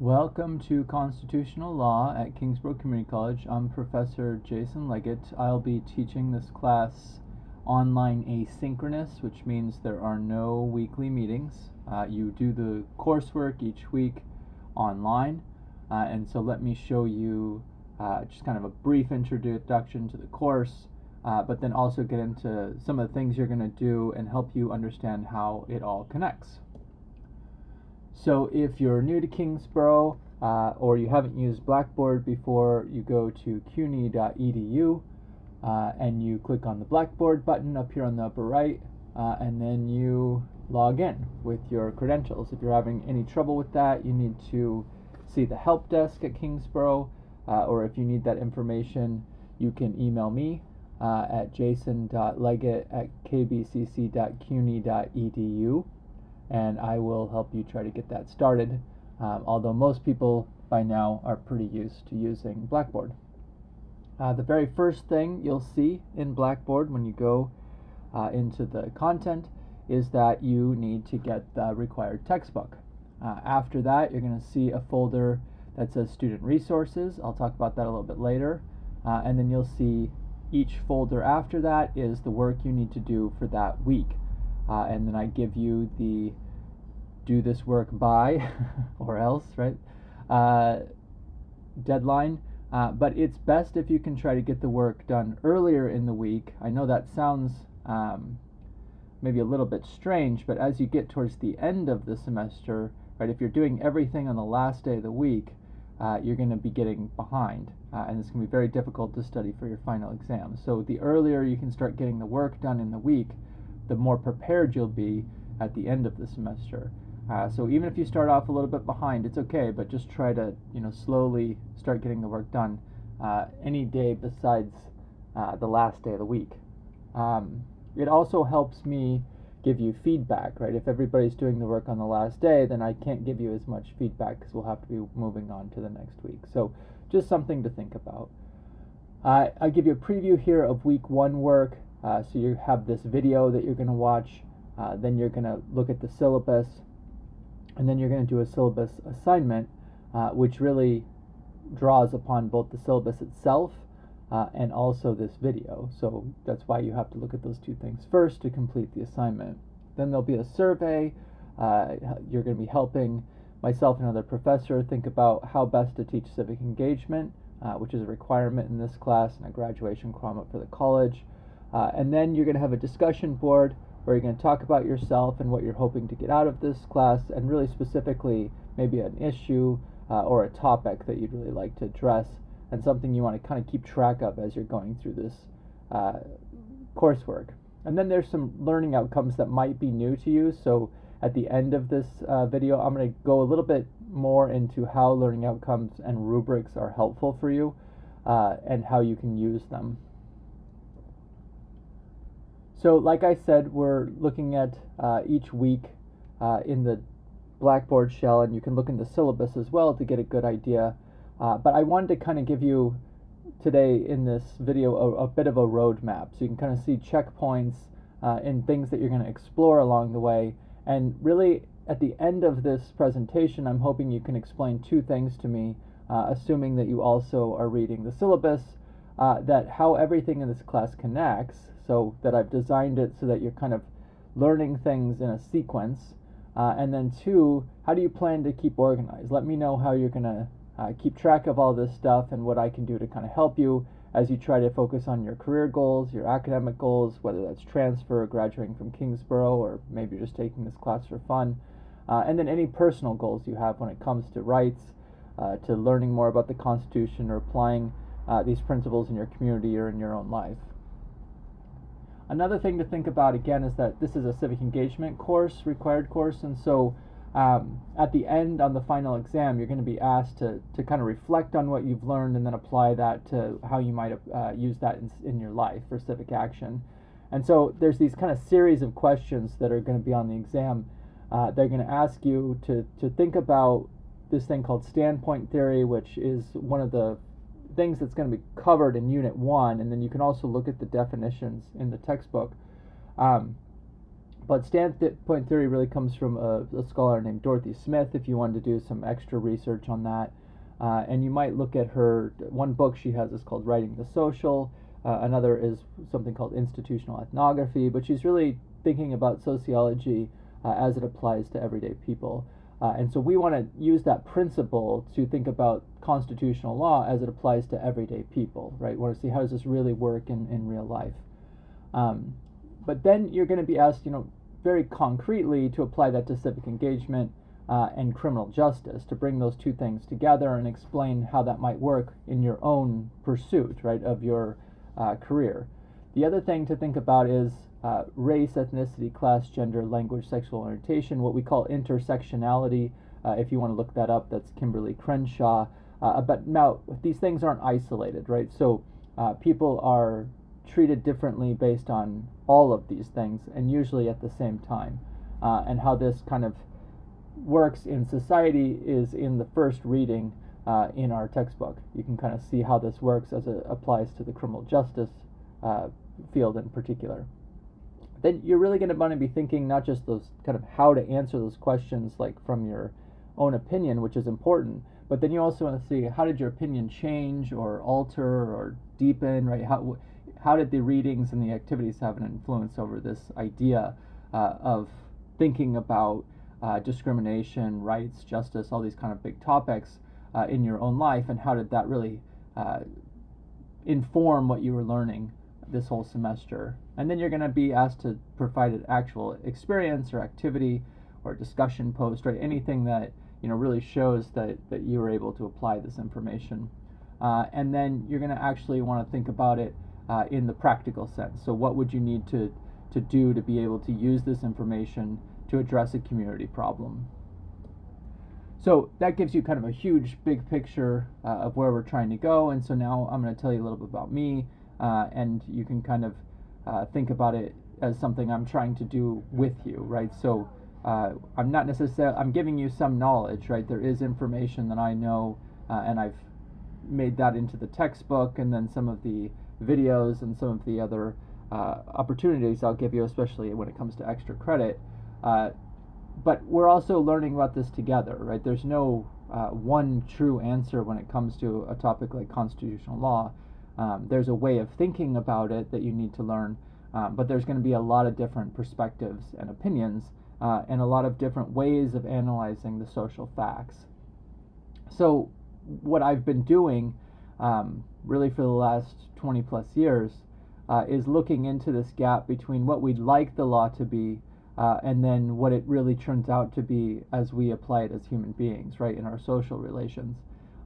Welcome to Constitutional Law at Kingsborough Community College. I'm Professor Jason Leggett. I'll be teaching this class online asynchronous, which means there are no weekly meetings. You do the coursework each week online, and so let me show you just kind of a brief introduction to the course, but then also get into some of the things you're going to do and help you understand how it all connects. So if you're new to Kingsborough or you haven't used Blackboard before, you go to cuny.edu and you click on the Blackboard button up here on the upper right, and then you log in with your credentials. If you're having any trouble with that, you need to see the help desk at Kingsborough, or if you need that information, you can email me at jason.leggett@kbcc.cuny.edu. and I will help you try to get that started, although most people by now are pretty used to using Blackboard. The very first thing you'll see in Blackboard when you go into the content is that you need to get the required textbook. After that, you're going to see a folder that says Student Resources. I'll talk about that a little bit later. And then you'll see each folder after that is the work you need to do for that week. And then I give you the do this work by or else, right, deadline. But it's best if you can try to get the work done earlier in the week. I know that sounds maybe a little bit strange, but as you get towards the end of the semester, right, if you're doing everything on the last day of the week, you're going to be getting behind, and it's going to be very difficult to study for your final exam. So the earlier you can start getting the work done in the week, the more prepared you'll be at the end of the semester. So even if you start off a little bit behind, it's okay, but just try to slowly start getting the work done any day besides the last day of the week. It also helps me give you feedback, right? If everybody's doing the work on the last day, then I can't give you as much feedback because we'll have to be moving on to the next week. So just something to think about. I give you a preview here of week 1 work. So you have this video that you're going to watch, then you're going to look at the syllabus, and then you're going to do a syllabus assignment, which really draws upon both the syllabus itself and also this video. So that's why you have to look at those two things first to complete the assignment. Then there'll be a survey. You're going to be helping myself and another professor think about how best to teach civic engagement, which is a requirement in this class and a graduation requirement for the college. And then you're going to have a discussion board where you're going to talk about yourself and what you're hoping to get out of this class, and really specifically maybe an issue or a topic that you'd really like to address, and something you want to kind of keep track of as you're going through this coursework. And then there's some learning outcomes that might be new to you. So at the end of this video, I'm going to go a little bit more into how learning outcomes and rubrics are helpful for you and how you can use them. So like I said, we're looking at each week in the Blackboard shell, and you can look in the syllabus as well to get a good idea. But I wanted to kind of give you today in this video a bit of a roadmap, so you can kind of see checkpoints and things that you're going to explore along the way. And really, at the end of this presentation, I'm hoping you can explain 2 things to me, assuming that you also are reading the syllabus, that how everything in this class connects, so that I've designed it so that you're kind of learning things in a sequence, and then 2, how do you plan to keep organized? Let me know how you're going to keep track of all this stuff and what I can do to kind of help you as you try to focus on your career goals, your academic goals, whether that's transfer or graduating from Kingsborough, or maybe you're just taking this class for fun, and then any personal goals you have when it comes to rights, to learning more about the Constitution, or applying these principles in your community or in your own life. Another thing to think about again is that this is a civic engagement course, required course, and so at the end on the final exam, you're going to be asked to kind of reflect on what you've learned and then apply that to how you might use that in your life for civic action. And so there's these kind of series of questions that are going to be on the exam. They're going to ask you to think about this thing called standpoint theory, which is one of the things that's going to be covered in Unit 1, and then you can also look at the definitions in the textbook. But standpoint theory really comes from a scholar named Dorothy Smith, if you wanted to do some extra research on that. And you might look at her, one book she has is called Writing the Social, another is something called Institutional Ethnography, but she's really thinking about sociology as it applies to everyday people. And so we want to use that principle to think about constitutional law as it applies to everyday people, right? We want to see how does this really work in real life. But then you're going to be asked, very concretely to apply that to civic engagement and criminal justice, to bring those two things together and explain how that might work in your own pursuit, right, of your career. The other thing to think about is race, ethnicity, class, gender, language, sexual orientation, what we call intersectionality. If you want to look that up, that's Kimberly Crenshaw. But now, these things aren't isolated, right? So people are treated differently based on all of these things, and usually at the same time. And how this kind of works in society is in the first reading in our textbook. You can kind of see how this works as it applies to the criminal justice field in particular. Then you're really going to want to be thinking not just those kind of how to answer those questions like from your own opinion, which is important, but then you also want to see how did your opinion change or alter or deepen, right? How did the readings and the activities have an influence over this idea of thinking about discrimination, rights, justice, all these kind of big topics in your own life, and how did that really inform what you were learning this whole semester? And then you're going to be asked to provide an actual experience or activity or discussion post, right? Anything that really shows that you were able to apply this information. And then you're going to actually want to think about it in the practical sense. So what would you need to do to be able to use this information to address a community problem? So that gives you kind of a huge big picture of where we're trying to go. And so now I'm going to tell you a little bit about me, and you can kind of think about it as something I'm trying to do with you, right? So I'm not necessarily, I'm giving you some knowledge, right? There is information that I know, and I've made that into the textbook, and then some of the videos and some of the other opportunities I'll give you, especially when it comes to extra credit. But we're also learning about this together, right? There's no one true answer when it comes to a topic like constitutional law. There's a way of thinking about it that you need to learn, but there's going to be a lot of different perspectives and opinions, and a lot of different ways of analyzing the social facts. So what I've been doing really for the last 20 plus years is looking into this gap between what we'd like the law to be and then what it really turns out to be as we apply it as human beings, right, in our social relations.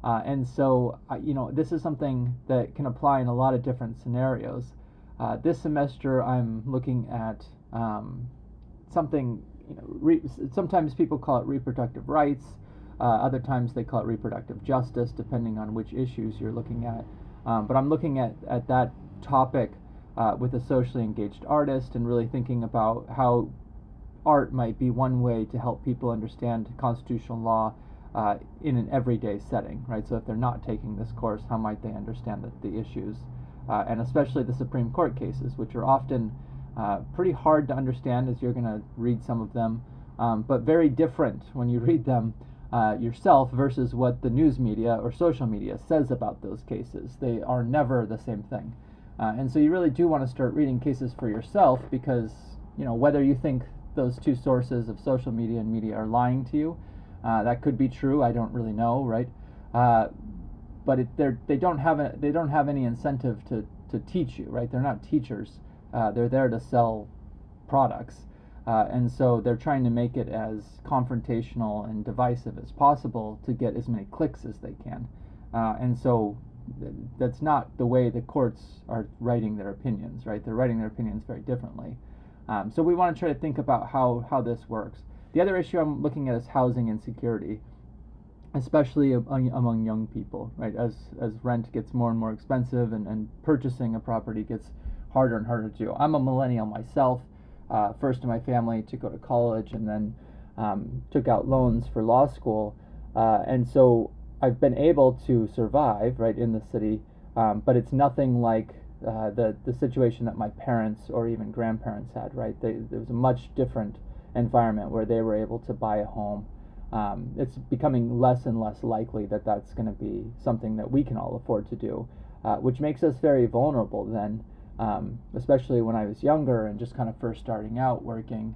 And so, this is something that can apply in a lot of different scenarios. This semester, I'm looking at something, sometimes people call it reproductive rights, other times they call it reproductive justice, depending on which issues you're looking at. But I'm looking at that topic with a socially engaged artist and really thinking about how art might be one way to help people understand constitutional law in an everyday setting, right? So if they're not taking this course, how might they understand the issues, and especially the Supreme Court cases, which are often pretty hard to understand as you're going to read some of them, but very different when you read them yourself versus what the news media or social media says about those cases. They are never the same thing. And so you really do want to start reading cases for yourself because, whether you think those two sources of social media and media are lying to you, that could be true. I don't really know, right? But they don't have any incentive to teach you, right? They're not teachers. They're there to sell products, and so they're trying to make it as confrontational and divisive as possible to get as many clicks as they can. And so that's not the way the courts are writing their opinions, right? They're writing their opinions very differently. So we want to try to think about how this works. The other issue I'm looking at is housing insecurity, especially among young people, right? As rent gets more and more expensive and purchasing a property gets harder and harder to do. I'm a millennial myself, first in my family to go to college and then took out loans for law school. And so I've been able to survive, right, in the city, but it's nothing like the situation that my parents or even grandparents had, right? There was a much different environment where they were able to buy a home. It's becoming less and less likely that that's going to be something that we can all afford to do, which makes us very vulnerable then, especially when I was younger and just kind of first starting out working.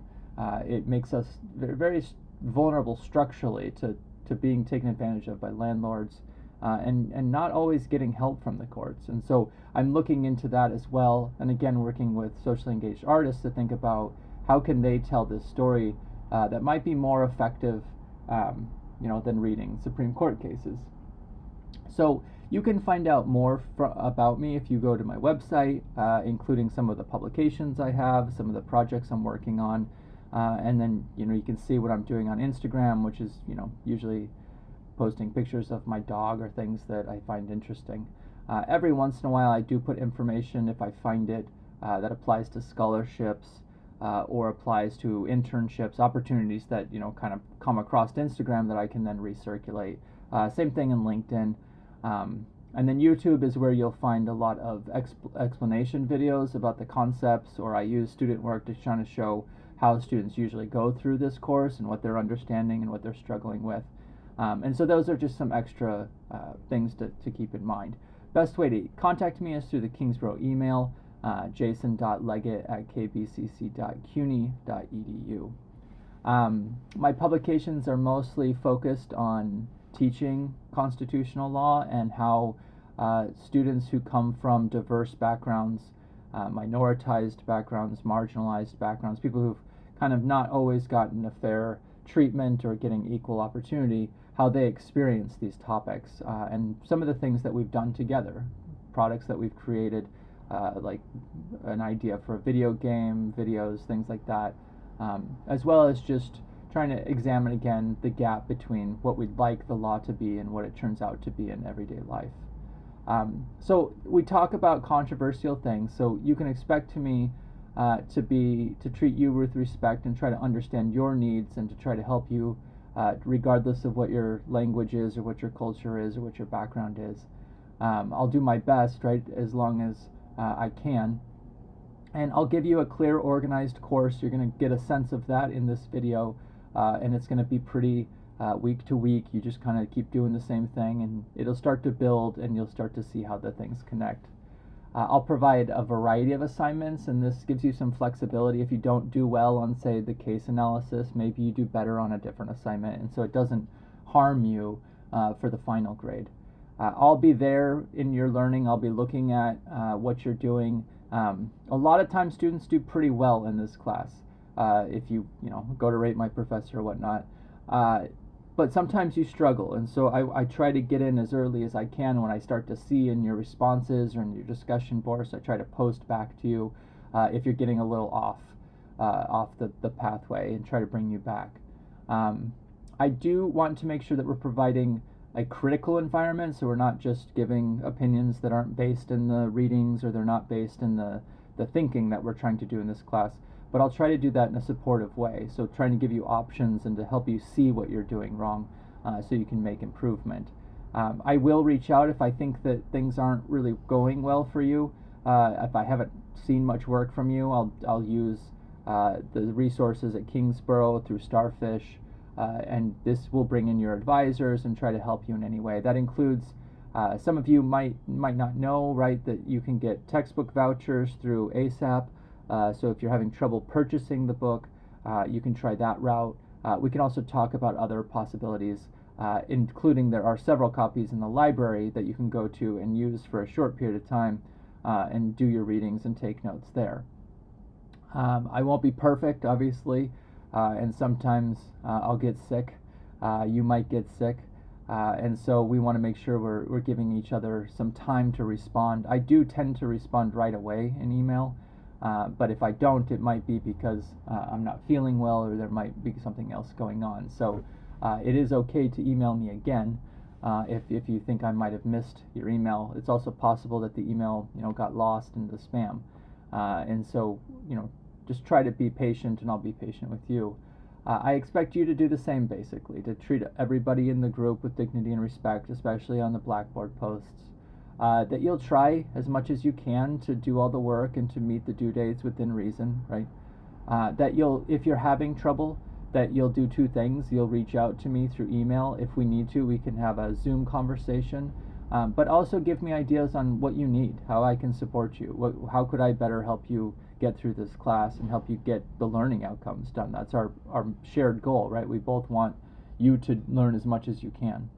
It makes us very, very vulnerable structurally to being taken advantage of by landlords, and not always getting help from the courts. And so I'm looking into that as well, and again working with socially engaged artists to think about how can they tell this story that might be more effective, than reading Supreme Court cases. So you can find out more about me if you go to my website, including some of the publications I have, some of the projects I'm working on, and then you can see what I'm doing on Instagram, which is usually posting pictures of my dog or things that I find interesting. Every once in a while I do put information if I find it that applies to scholarships or applies to internships, opportunities that kind of come across Instagram that I can then recirculate. Same thing in LinkedIn. And then YouTube is where you'll find a lot of explanation videos about the concepts, or I use student work to kind of show how students usually go through this course and what they're understanding and what they're struggling with. And so those are just some extra things to keep in mind. Best way to contact me is through the Kingsborough email, jason.leggett@kbcc.cuny.edu. My publications are mostly focused on teaching constitutional law and how students who come from diverse backgrounds, minoritized backgrounds, marginalized backgrounds, people who've kind of not always gotten a fair treatment or getting equal opportunity, how they experience these topics, and some of the things that we've done together, products that we've created, like an idea for a video game, videos, things like that, as well as just trying to examine again the gap between what we'd like the law to be and what it turns out to be in everyday life. So we talk about controversial things, so you can expect me to treat you with respect and try to understand your needs and to try to help you, regardless of what your language is or what your culture is or what your background is. I'll do my best, right, as long as I can. And I'll give you a clear, organized course. You're going to get a sense of that in this video, and it's going to be pretty week to week. You just kind of keep doing the same thing, and it'll start to build, and you'll start to see how the things connect. I'll provide a variety of assignments, and this gives you some flexibility. If you don't do well on, say, the case analysis, maybe you do better on a different assignment, and so it doesn't harm you for the final grade. I'll be there in your learning. I'll be looking at what you're doing. A lot of times students do pretty well in this class if you go to rate my professor or whatnot. But sometimes you struggle, and so I try to get in as early as I can. When I start to see in your responses or in your discussion boards, I try to post back to you if you're getting a little off the pathway and try to bring you back. I do want to make sure that we're providing a critical environment, so we're not just giving opinions that aren't based in the readings or they're not based in the thinking that we're trying to do in this class. But I'll try to do that in a supportive way, so trying to give you options and to help you see what you're doing wrong so you can make improvement. I will reach out if I think that things aren't really going well for you. If I haven't seen much work from you, I'll use the resources at Kingsborough through Starfish, and this will bring in your advisors and try to help you in any way. That includes some of you might not know, right, that you can get textbook vouchers through ASAP. So if you're having trouble purchasing the book, you can try that route. We can also talk about other possibilities, including there are several copies in the library that you can go to and use for a short period of time and do your readings and take notes there. I won't be perfect, obviously, and sometimes I'll get sick. You might get sick. And so we want to make sure we're giving each other some time to respond. I do tend to respond right away in email. But if I don't, it might be because I'm not feeling well or there might be something else going on. So it is okay to email me again if you think I might have missed your email. It's also possible that the email got lost in the spam. And so just try to be patient, and I'll be patient with you. I expect you to do the same, basically, to treat everybody in the group with dignity and respect, especially on the Blackboard posts. that you'll try as much as you can to do all the work and to meet the due dates within reason, right? That you'll, if you're having trouble, that you'll do two things. You'll reach out to me through email. If we need to, we can have a Zoom conversation. But also give me ideas on what you need, how I can support you, how could I better help you get through this class and help you get the learning outcomes done. That's our shared goal, right? We both want you to learn as much as you can.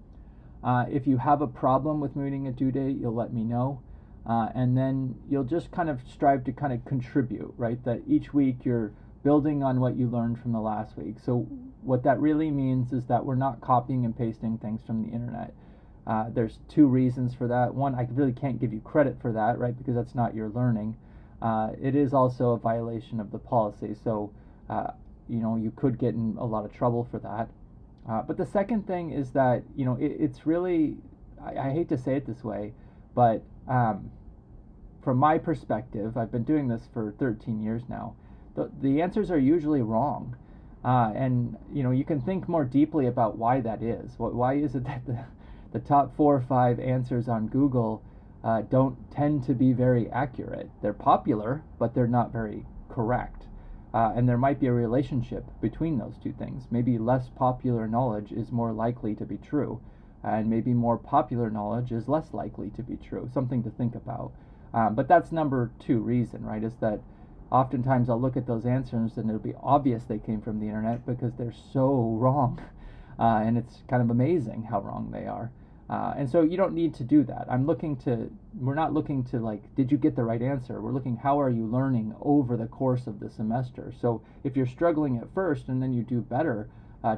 If you have a problem with meeting a due date, you'll let me know. And then you'll just kind of strive to kind of contribute, right? That each week you're building on what you learned from the last week. So what that really means is that we're not copying and pasting things from the internet. There's two reasons for that. One, I really can't give you credit for that, right? Because that's not your learning. It is also a violation of the policy. So, you could get in a lot of trouble for that. But the second thing is that, it's really, I hate to say it this way, but from my perspective, I've been doing this for 13 years now, the answers are usually wrong. And, you can think more deeply about why that is. Why is it that the top 4 or 5 answers on Google don't tend to be very accurate? They're popular, but they're not very correct. And there might be a relationship between those two things. Maybe less popular knowledge is more likely to be true, and maybe more popular knowledge is less likely to be true. Something to think about. But that's number 2 reason, right, is that oftentimes I'll look at those answers and it'll be obvious they came from the internet because they're so wrong. And it's kind of amazing how wrong they are. And so you don't need to do that. We're not looking to did you get the right answer? We're looking, how are you learning over the course of the semester? So if you're struggling at first and then you do better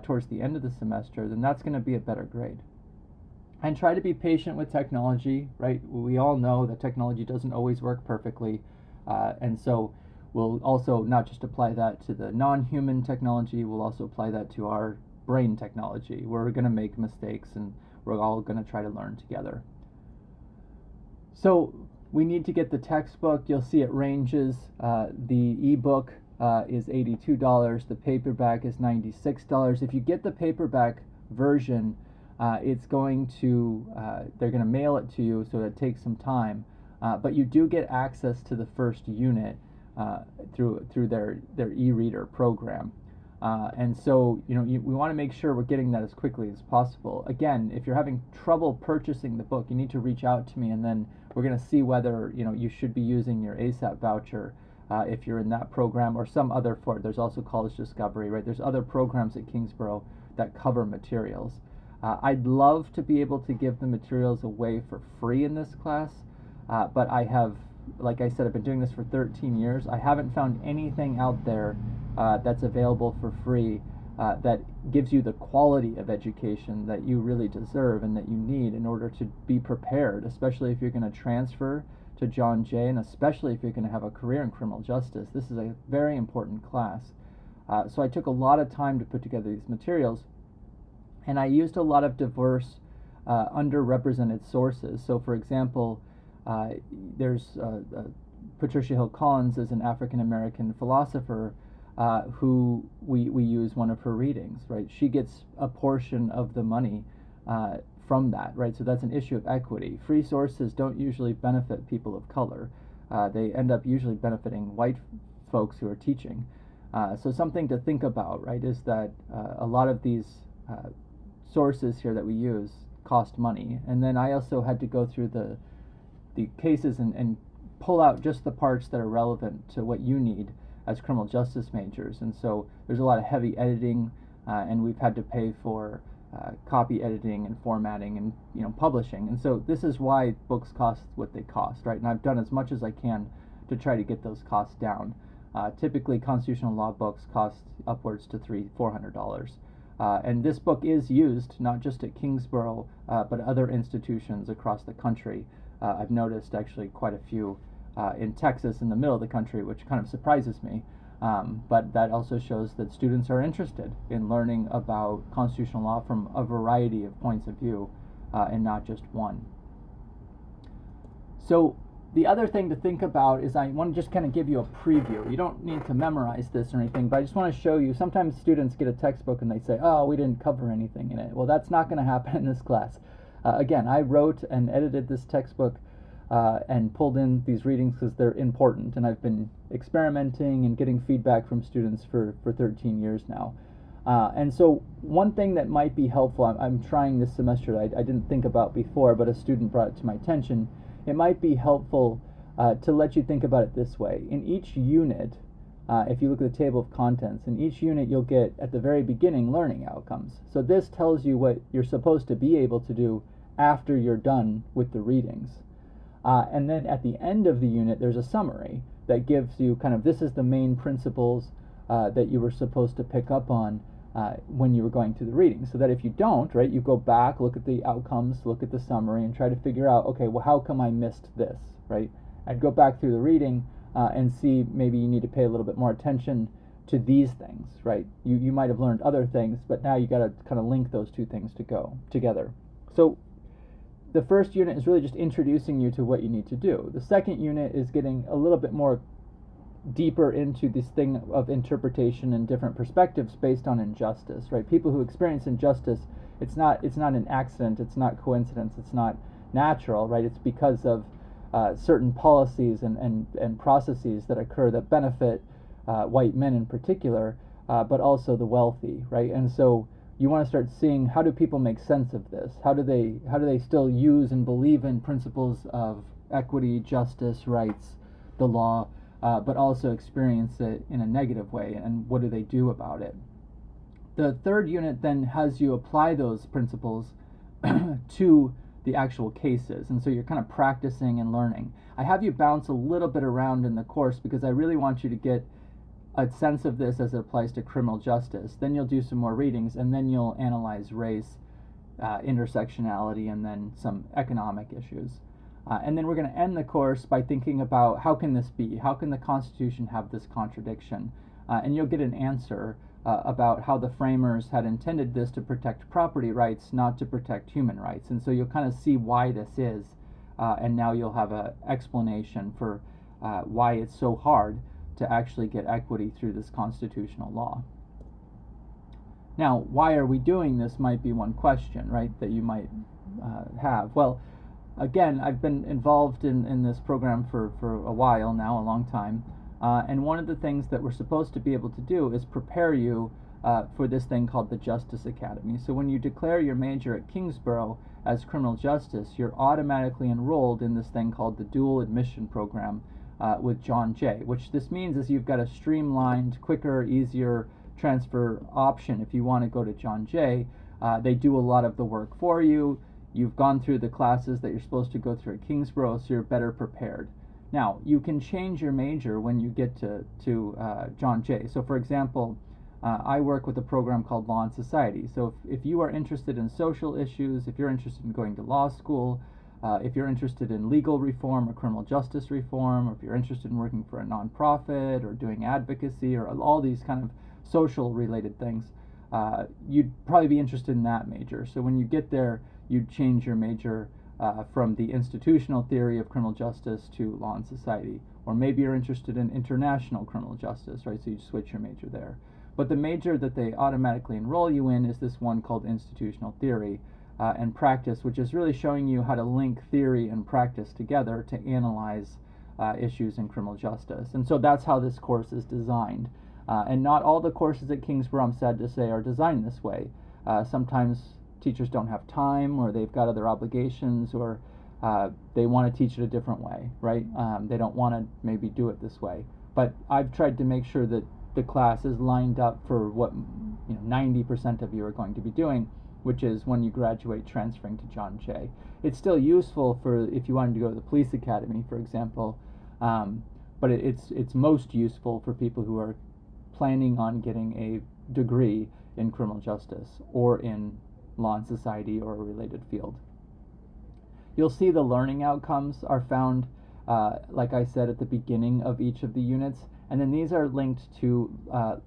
towards the end of the semester, then that's going to be a better grade. And try to be patient with technology, right? We all know that technology doesn't always work perfectly. And so we'll also not just apply that to the non-human technology, we'll also apply that to our brain technology. We're going to make mistakes and we're all going to try to learn together. So we need to get the textbook. You'll see it ranges. The ebook is $82. The paperback is $96. If you get the paperback version, it's going to, they're going to mail it to you, so it takes some time. But you do get access to the first unit through their e-reader program. And so, we want to make sure we're getting that as quickly as possible. Again, if you're having trouble purchasing the book, you need to reach out to me, and then we're going to see whether, you should be using your ASAP voucher if you're in that program or some other for it. There's also College Discovery, right? There's other programs at Kingsborough that cover materials. I'd love to be able to give the materials away for free in this class, but I have, like I said, I've been doing this for 13 years. I haven't found anything out there that's available for free that gives you the quality of education that you really deserve and that you need in order to be prepared, especially if you're going to transfer to John Jay, and especially if you're going to have a career in criminal justice. This is a very important class. So I took a lot of time to put together these materials, and I used a lot of diverse, underrepresented sources. So for example, there's Patricia Hill Collins is an African-American philosopher who we use one of her readings, right? She gets a portion of the money from that, right? So that's an issue of equity. Free sources don't usually benefit people of color. They end up usually benefiting white folks who are teaching. So something to think about, right, is that a lot of these sources here that we use cost money. And then I also had to go through the cases and pull out just the parts that are relevant to what you need as criminal justice majors. And so there's a lot of heavy editing, and we've had to pay for copy editing and formatting and publishing. And so this is why books cost what they cost, right? And I've done as much as I can to try to get those costs down. Typically constitutional law books cost upwards to $400. And this book is used not just at Kingsborough, but other institutions across the country. I've noticed actually quite a few in Texas, in the middle of the country, which kind of surprises me. But that also shows that students are interested in learning about constitutional law from a variety of points of view, and not just one. So the other thing to think about is I want to just kind of give you a preview. You don't need to memorize this or anything, but I just want to show you. Sometimes students get a textbook and they say, oh, we didn't cover anything in it. Well, that's not going to happen in this class. Again, I wrote and edited this textbook and pulled in these readings because they're important, and I've been experimenting and getting feedback from students for 13 years now. And so one thing that might be helpful, I'm trying this semester, I didn't think about before, but a student brought it to my attention. It might be helpful to let you think about it this way. In each unit, if you look at the table of contents, in each unit you'll get, at the very beginning, learning outcomes. So this tells you what you're supposed to be able to do after you're done with the readings. And then at the end of the unit, there's a summary that gives you kind of, this is the main principles that you were supposed to pick up on when you were going through the reading. So that if you don't, right, you go back, look at the outcomes, look at the summary, and try to figure out, okay, well, how come I missed this, right? I'd go back through the reading and see maybe you need to pay a little bit more attention to these things, right? You might have learned other things, but now you got to kind of link those two things to go together. So the first unit is really just introducing you to what you need to do. The second unit is getting a little bit more deeper into this thing of interpretation and different perspectives based on injustice, right? People who experience injustice, it's not an accident, it's not coincidence, it's not natural, right? It's because of certain policies and processes that occur that benefit white men in particular, but also the wealthy, right? And so you want to start seeing, how do people make sense of this? How do they still use and believe in principles of equity, justice, rights, the law, but also experience it in a negative way, and what do they do about it? The third unit then has you apply those principles to the actual cases, and so you're kind of practicing and learning. I have you bounce a little bit around in the course because I really want you to get a sense of this as it applies to criminal justice. Then you'll do some more readings, and then you'll analyze race, intersectionality, and then some economic issues. And then we're going to end the course by thinking about, how can this be? How can the Constitution have this contradiction? And you'll get an answer about how the framers had intended this to protect property rights, not to protect human rights. And so you'll kind of see why this is, and now you'll have an explanation for why it's so hard to actually get equity through this constitutional law. Now, why are we doing this might be one question, right, that you might have. Well, again, I've been involved in this program for a while now, a long time, and one of the things that we're supposed to be able to do is prepare you for this thing called the Justice Academy. So when you declare your major at Kingsborough as criminal justice, you're automatically enrolled in this thing called the dual admission program with John Jay. Which this means is you've got a streamlined, quicker, easier transfer option if you want to go to John Jay. They do a lot of the work for you. You've gone through the classes that you're supposed to go through at Kingsborough, so you're better prepared. Now, you can change your major when you get to John Jay. So for example, I work with a program called Law and Society. So if you are interested in social issues, if you're interested in going to law school, if you're interested in legal reform or criminal justice reform, or if you're interested in working for a nonprofit or doing advocacy or all these kind of social related things, you'd probably be interested in that major. So when you get there, you'd change your major from the institutional theory of criminal justice to law and society. Or maybe you're interested in international criminal justice, right? So you switch your major there. But the major that they automatically enroll you in is this one called institutional theory and practice, which is really showing you how to link theory and practice together to analyze issues in criminal justice. And so that's how this course is designed. And not all the courses at Kingsborough, I'm sad to say, are designed this way. Sometimes teachers don't have time, or they've got other obligations, or they want to teach it a different way, right? They don't want to maybe do it this way. But I've tried to make sure that the class is lined up for what 90% of you are going to be doing, which is when you graduate transferring to John Jay. It's still useful for if you wanted to go to the police academy, for example, but it's most useful for people who are planning on getting a degree in criminal justice or in law and society or a related field. You'll see the learning outcomes are found, like I said, at the beginning of each of the units, and then these are linked to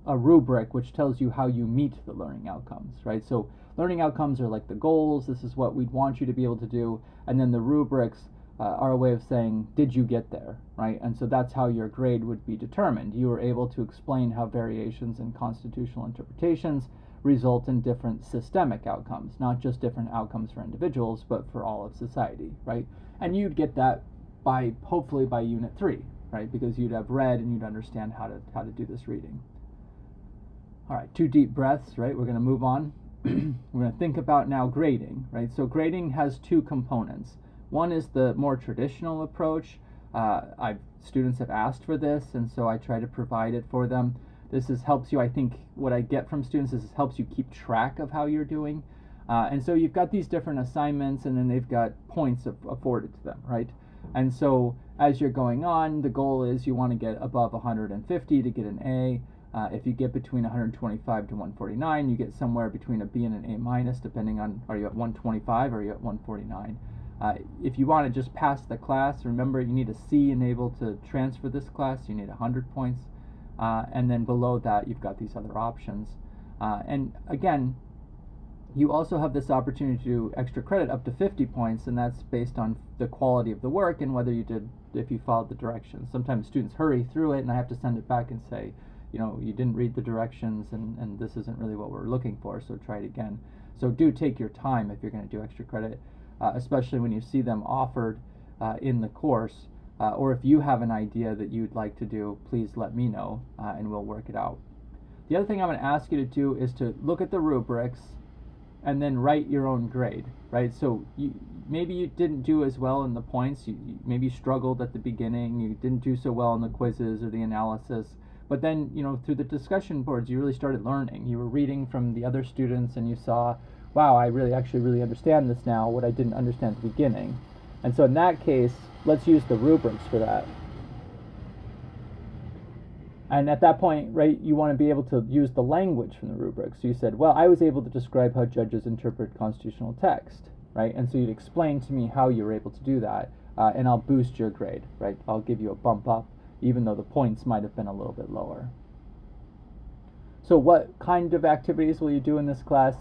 a rubric which tells you how you meet the learning outcomes, right? So learning outcomes are like the goals, this is what we'd want you to be able to do, and then the rubrics are a way of saying, did you get there, right? And so that's how your grade would be determined. You were able to explain how variations in constitutional interpretations result in different systemic outcomes, not just different outcomes for individuals, but for all of society, right? And you'd get that hopefully by Unit 3, right? Because you'd have read and you'd understand how to do this reading. All right, 2 deep breaths, right? We're going to move on. We're going to think about now grading, right? So grading has 2 components. One is the more traditional approach. Students have asked for this, and so I try to provide it for them. This helps you, I think, what I get from students is it helps you keep track of how you're doing. And so you've got these different assignments, and then they've got points afforded to them, right? And so as you're going on, the goal is you want to get above 150 to get an A. If you get between 125 to 149, you get somewhere between a B and an A minus, depending on, are you at 125 or are you at 149? If you want to just pass the class, remember you need a C and able to transfer this class, you need 100 points. And then below that, you've got these other options. And again, you also have this opportunity to do extra credit up to 50 points, and that's based on the quality of the work and whether if you followed the directions. Sometimes students hurry through it, and I have to send it back and say, you didn't read the directions, and this isn't really what we're looking for, so try it again. So do take your time if you're going to do extra credit, especially when you see them offered in the course, or if you have an idea that you'd like to do, please let me know, and we'll work it out. The other thing I'm going to ask you to do is to look at the rubrics and then write your own grade, right? So maybe you didn't do as well in the points, maybe you struggled at the beginning, you didn't do so well in the quizzes or the analysis, but then, through the discussion boards, you really started learning. You were reading from the other students and you saw, wow, I actually really understand this now, what I didn't understand at the beginning. And so in that case, let's use the rubrics for that. And at that point, right, you want to be able to use the language from the rubrics. So you said, well, I was able to describe how judges interpret constitutional text, right? And so you'd explain to me how you were able to do that, and I'll boost your grade, right? I'll give you a bump up, even though the points might have been a little bit lower. So what kind of activities will you do in this class?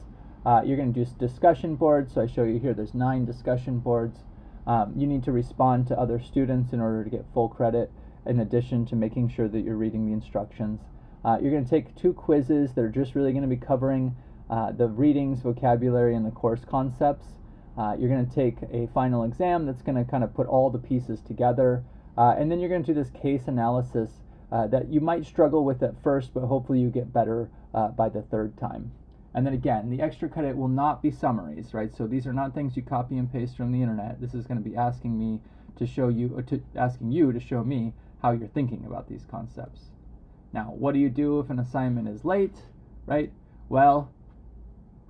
You're going to do discussion boards. So I show you here, there's 9 discussion boards. You need to respond to other students in order to get full credit, in addition to making sure that you're reading the instructions. You're going to take 2 quizzes that are just really going to be covering the readings, vocabulary, and the course concepts. You're going to take a final exam that's going to kind of put all the pieces together. And then you're going to do this case analysis that you might struggle with at first, but hopefully you get better by the 3rd time. And then again, the extra credit will not be summaries, right? So these are not things you copy and paste from the internet. This is going to be asking me to show you, or asking you to show me how you're thinking about these concepts. Now, what do you do if an assignment is late, right? Well,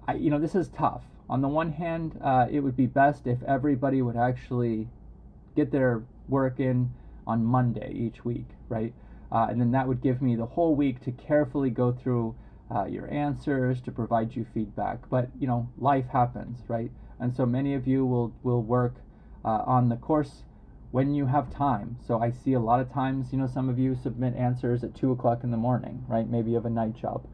this is tough. On the one hand, it would be best if everybody would actually get their work in on Monday each week, right? And then that would give me the whole week to carefully go through your answers, to provide you feedback. But, life happens, right? And so many of you will work on the course when you have time. So I see a lot of times, some of you submit answers at 2 o'clock in the morning, right? Maybe you have a night job.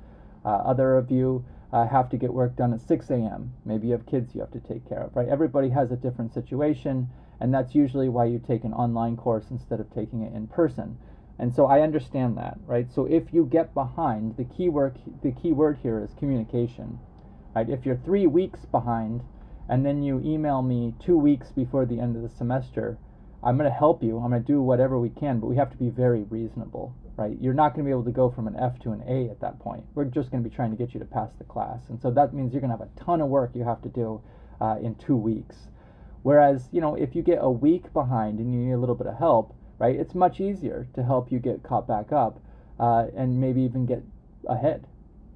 Other of you have to get work done at 6 a.m. Maybe you have kids you have to take care of, right? Everybody has a different situation, and that's usually why you take an online course instead of taking it in person. And so I understand that, right? So if you get behind, the key word here is communication, right? If you're 3 weeks behind and then you email me 2 weeks before the end of the semester, I'm going to help you. I'm going to do whatever we can, but we have to be very reasonable, right? You're not going to be able to go from an F to an A at that point. We're just going to be trying to get you to pass the class. And so that means you're going to have a ton of work you have to do in 2 weeks. Whereas, if you get a week behind and you need a little bit of help, right, it's much easier to help you get caught back up and maybe even get ahead.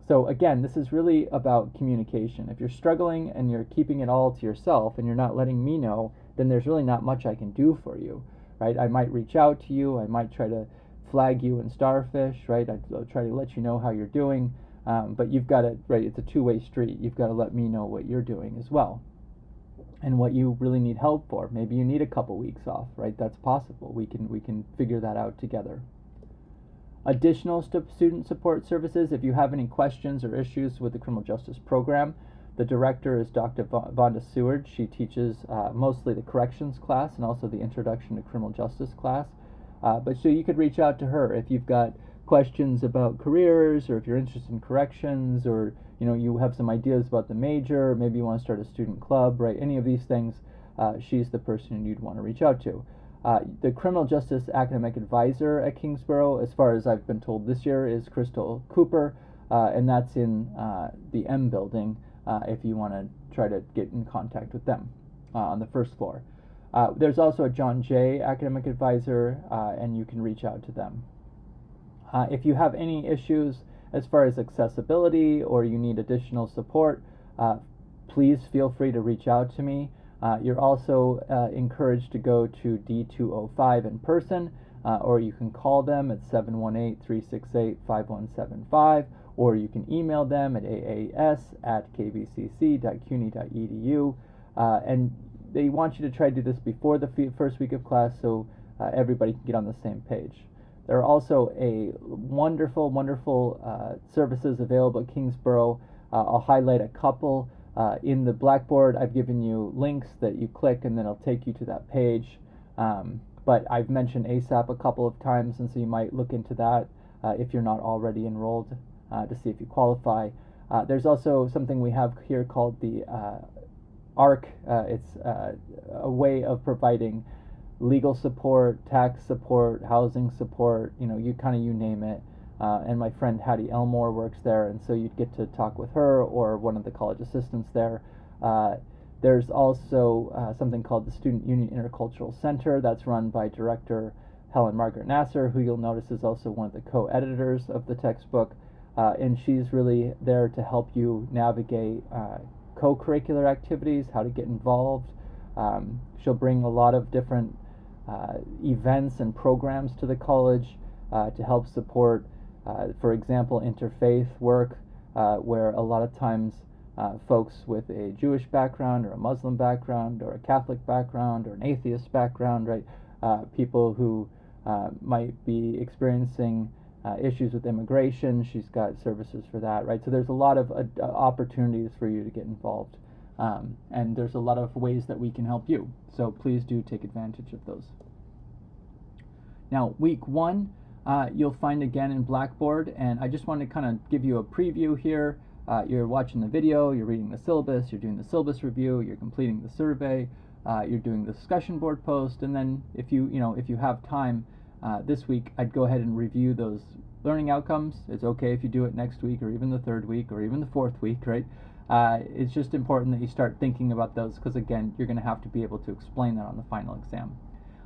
So again, this is really about communication. If you're struggling and you're keeping it all to yourself and you're not letting me know, then there's really not much I can do for you, right? I might reach out to you. I might try to flag you in Starfish, right? I'll try to let you know how you're doing. But you've got to, right, it's a two-way street. You've got to let me know what you're doing as well and what you really need help for. Maybe you need a couple weeks off, right? That's possible. We can figure that out together. Additional student support services, if you have any questions or issues with the criminal justice program, the director is Dr. Vonda Seward. She teaches mostly the corrections class and also the introduction to criminal justice class. But so you could reach out to her if you've got questions about careers, or if you're interested in corrections, or you have some ideas about the major, maybe you want to start a student club, right? Any of these things, she's the person you'd want to reach out to. The Criminal Justice Academic Advisor at Kingsborough, as far as I've been told this year, is Crystal Cooper, and that's in the M building if you want to try to get in contact with them on the first floor. There's also a John Jay Academic Advisor, and you can reach out to them. If you have any issues as far as accessibility or you need additional support, please feel free to reach out to me. You're also encouraged to go to D205 in person, or you can call them at 718-368-5175, or you can email them at aas@kbcc.cuny.edu. And they want you to try to do this before the first week of class so everybody can get on the same page. There are also a wonderful services available at Kingsborough. I'll highlight a couple. In the Blackboard, I've given you links that you click and then it'll take you to that page. But I've mentioned ASAP a couple of times, and so you might look into that if you're not already enrolled to see if you qualify. There's also something we have here called the ARC. It's a way of providing legal support, tax support, housing support, you name it. And my friend Hattie Elmore works there, and so you'd get to talk with her or one of the college assistants there. There's also something called the Student Union Intercultural Center that's run by Director Helen Margaret Nasser, who you'll notice is also one of the co-editors of the textbook, and she's really there to help you navigate co-curricular activities, how to get involved. She'll bring a lot of different events and programs to the college to help support, for example, interfaith work, where a lot of times folks with a Jewish background or a Muslim background or a Catholic background or an atheist background, right? People who might be experiencing issues with immigration, she's got services for that, right? So there's a lot of opportunities for you to get involved. And there's a lot of ways that we can help you. So please do take advantage of those. Now, week 1, you'll find again in Blackboard, and I just want to kind of give you a preview here. You're watching the video, you're reading the syllabus, you're doing the syllabus review, you're completing the survey, you're doing the discussion board post, and then if you have time this week, I'd go ahead and review those learning outcomes. It's okay if you do it next week or even the 3rd week or even the 4th week, right? It's just important that you start thinking about those because, again, you're going to have to be able to explain that on the final exam.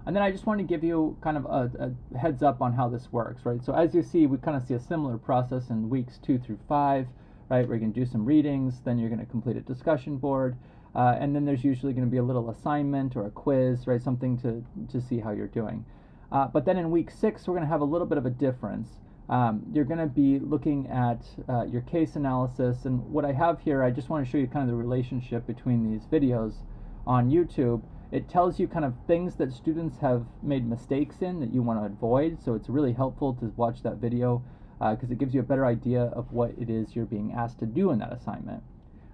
And then I just want to give you kind of a heads up on how this works, right? So as you see, we kind of see a similar process in weeks 2 through 5, right? We're going to do some readings, then you're going to complete a discussion board, and then there's usually going to be a little assignment or a quiz, right? Something to see how you're doing. But then in week 6, we're going to have a little bit of a difference. You're going to be looking at your case analysis, and what I have here, I just want to show you kind of the relationship between these videos on YouTube. It tells you kind of things that students have made mistakes in that you want to avoid, so it's really helpful to watch that video because it gives you a better idea of what it is you're being asked to do in that assignment.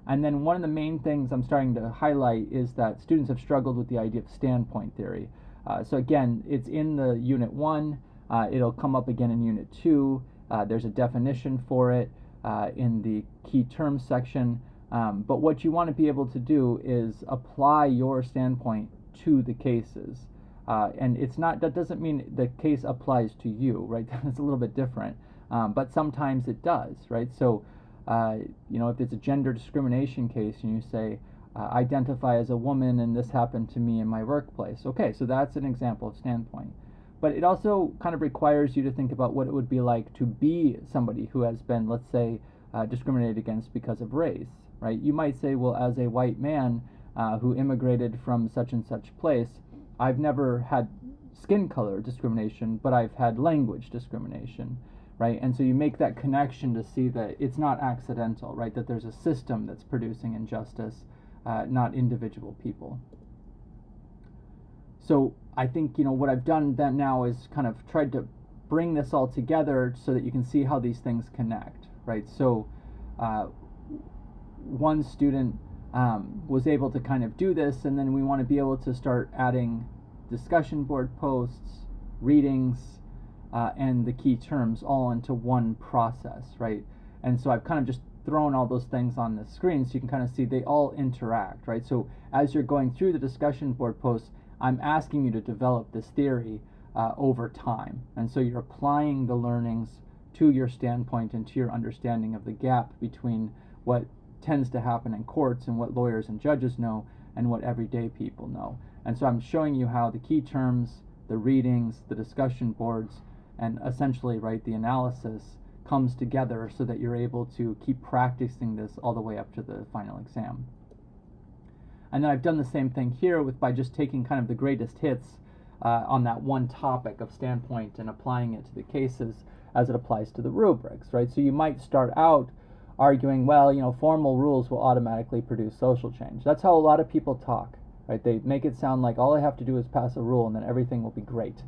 And then one of the main things I'm starting to highlight is that students have struggled with the idea of standpoint theory. So again, it's in the Unit 1, it'll come up again in Unit 2, there's a definition for it in the key terms section, but what you want to be able to do is apply your standpoint to the cases. And it's not, that doesn't mean the case applies to you, right? That's a little bit different, but sometimes it does, right? So, if it's a gender discrimination case and you say, identify as a woman and this happened to me in my workplace. Okay, so that's an example of standpoint. But it also kind of requires you to think about what it would be like to be somebody who has been, let's say, discriminated against because of race, right? You might say, well, as a white man who immigrated from such and such place, I've never had skin color discrimination, but I've had language discrimination, right? And so you make that connection to see that it's not accidental, right? That there's a system that's producing injustice, not individual people. So I think, what I've done then now is kind of tried to bring this all together so that you can see how these things connect, right? So one student was able to kind of do this, and then we want to be able to start adding discussion board posts, readings, and the key terms all into one process, right? And so I've kind of just thrown all those things on the screen so you can kind of see they all interact, right? So as you're going through the discussion board posts, I'm asking you to develop this theory over time. And so you're applying the learnings to your standpoint and to your understanding of the gap between what tends to happen in courts and what lawyers and judges know and what everyday people know. And so I'm showing you how the key terms, the readings, the discussion boards, and essentially, right, the analysis comes together so that you're able to keep practicing this all the way up to the final exam. And then I've done the same thing here by just taking kind of the greatest hits on that one topic of standpoint and applying it to the cases as it applies to the rubrics, right? So you might start out arguing, well, formal rules will automatically produce social change. That's how a lot of people talk, right? They make it sound like all I have to do is pass a rule and then everything will be great.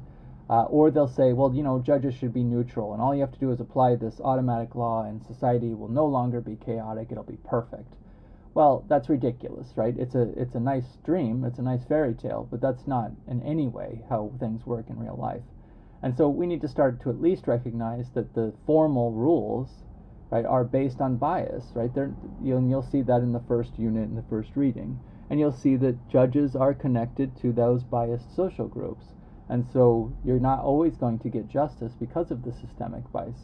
Or they'll say, well, judges should be neutral and all you have to do is apply this automatic law and society will no longer be chaotic, it'll be perfect. Well, that's ridiculous, right? It's a nice dream, it's a nice fairy tale, but that's not in any way how things work in real life. And so we need to start to at least recognize that the formal rules, right, are based on bias, right? You'll see that in the first unit in the first reading. And you'll see that judges are connected to those biased social groups. And so you're not always going to get justice because of the systemic bias.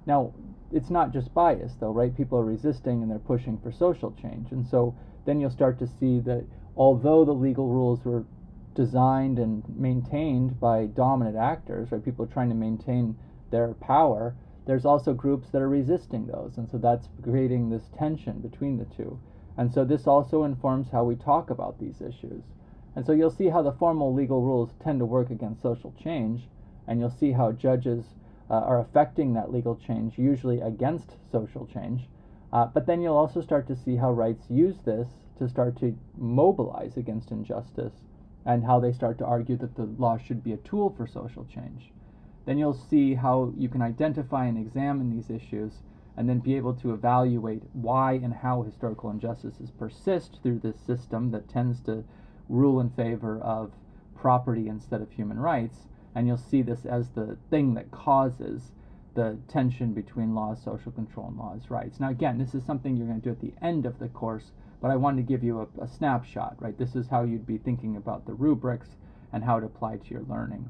Now, it's not just bias, though, right? People are resisting and they're pushing for social change. And so then you'll start to see that although the legal rules were designed and maintained by dominant actors, right? People are trying to maintain their power. There's also groups that are resisting those, and so that's creating this tension between the two. And so this also informs how we talk about these issues. And so you'll see how the formal legal rules tend to work against social change, and you'll see how judges are affecting that legal change, usually against social change. But then you'll also start to see how rights use this to start to mobilize against injustice, and how they start to argue that the law should be a tool for social change. Then you'll see how you can identify and examine these issues and then be able to evaluate why and how historical injustices persist through this system that tends to rule in favor of property instead of human rights. And you'll see this as the thing that causes the tension between law as social control and law as rights. Now again, this is something you're going to do at the end of the course, but I wanted to give you a snapshot, right? This is how you'd be thinking about the rubrics and how it applied to your learning.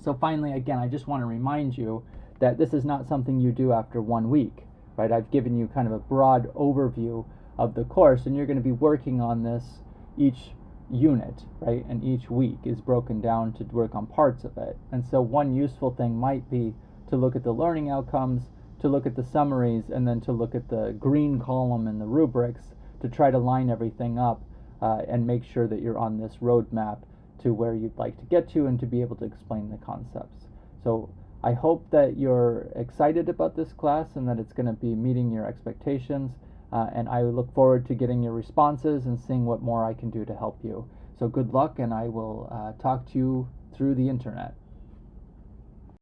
So finally, again, I just want to remind you that this is not something you do after 1 week, right? I've given you kind of a broad overview of the course, and you're going to be working on this each unit, right? And each week is broken down to work on parts of it. And so one useful thing might be to look at the learning outcomes, to look at the summaries, and then to look at the green column in the rubrics to try to line everything up and make sure that you're on this roadmap to where you'd like to get to and to be able to explain the concepts. So I hope that you're excited about this class and that it's going to be meeting your expectations, and I look forward to getting your responses and seeing what more I can do to help you. So good luck, and I will talk to you through the internet.